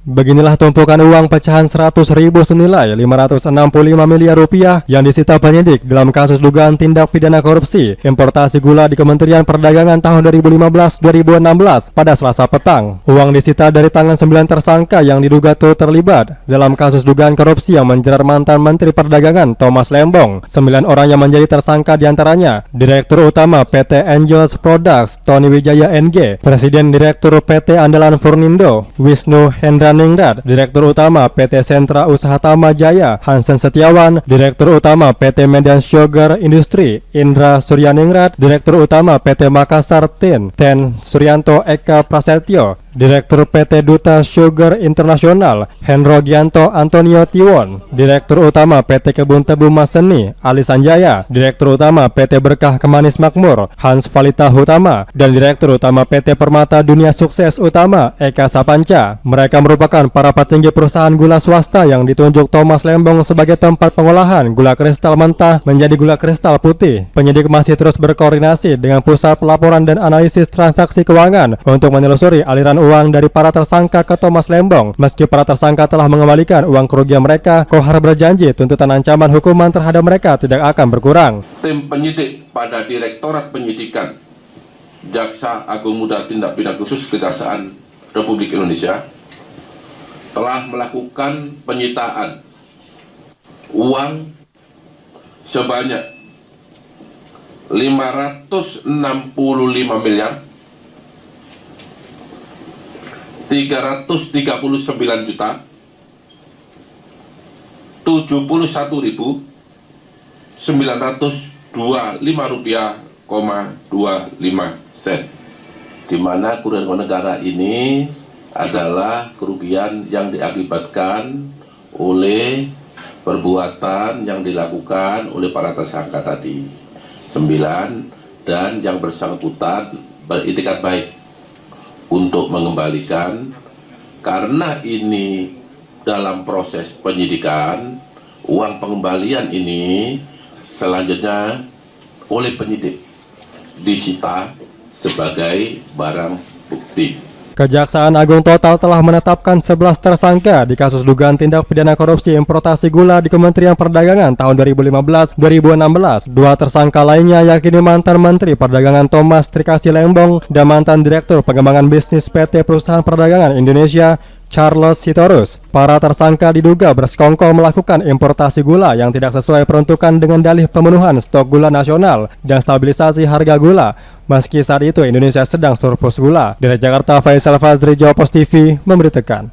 Beginilah tumpukan uang pecahan 100.000 senilai 565 miliar rupiah yang disita penyidik dalam kasus dugaan tindak pidana korupsi importasi gula di Kementerian Perdagangan tahun 2015-2016 pada Selasa petang. Uang disita dari tangan 9 tersangka yang diduga turut terlibat dalam kasus dugaan korupsi yang menjerat mantan Menteri Perdagangan Thomas Lembong. 9 orang yang menjadi tersangka diantaranya Direktur Utama PT Angels Products Tony Wijaya NG, Presiden Direktur PT Andalan Furnindo Wisnu Hendraningrat, Direktur Utama PT Sentra Usaha Tama Jaya Hansen Setiawan, Direktur Utama PT Medan Sugar Industri Indra Suryaningrat, Direktur Utama PT Makassar Tin Ten Suryanto Eka Prasetyo, Direktur PT Duta Sugar Internasional Henro Gianto Antonio Tiwon, Direktur Utama PT Kebun Tebu Maseni Ali Sanjaya, Direktur Utama PT Berkah Kemanis Makmur Hans Valita Hutama, dan Direktur Utama PT Permata Dunia Sukses Utama Eka Sapanca. Mereka merupakan para petinggi perusahaan gula swasta yang ditunjuk Thomas Lembong sebagai tempat pengolahan gula kristal mentah menjadi gula kristal putih. Penyidik masih terus berkoordinasi dengan Pusat Pelaporan dan Analisis Transaksi Keuangan untuk menelusuri aliran uang dari para tersangka ke Thomas Lembong. Meski para tersangka telah mengembalikan uang kerugian mereka, Kohar berjanji tuntutan ancaman hukuman terhadap mereka tidak akan berkurang. Tim penyidik pada Direktorat Penyidikan Jaksa Agung Muda Tindak Pidana Khusus Kejaksaan Republik Indonesia telah melakukan penyitaan uang sebanyak 565 miliar 339 juta 71.925 rupiah, 25 sen, di mana kerugian negara ini adalah kerugian yang diakibatkan oleh perbuatan yang dilakukan oleh para tersangka tadi 9, dan yang bersangkutan beritikat baik untuk mengembalikan. Karena ini dalam proses penyidikan, uang pengembalian ini selanjutnya oleh penyidik disita sebagai barang bukti. Kejaksaan Agung Total telah menetapkan 11 tersangka di kasus dugaan tindak pidana korupsi importasi gula di Kementerian Perdagangan tahun 2015-2016. 2 tersangka lainnya yakni mantan Menteri Perdagangan Thomas Trikasih Lembong dan mantan Direktur Pengembangan Bisnis PT Perusahaan Perdagangan Indonesia Charles Sitorus. Para tersangka diduga bersekongkol melakukan importasi gula yang tidak sesuai peruntukan dengan dalih pemenuhan stok gula nasional dan stabilisasi harga gula, meski saat itu Indonesia sedang surplus gula. Dari Jakarta, Faisal Fazri, Jawa Post TV memberitakan.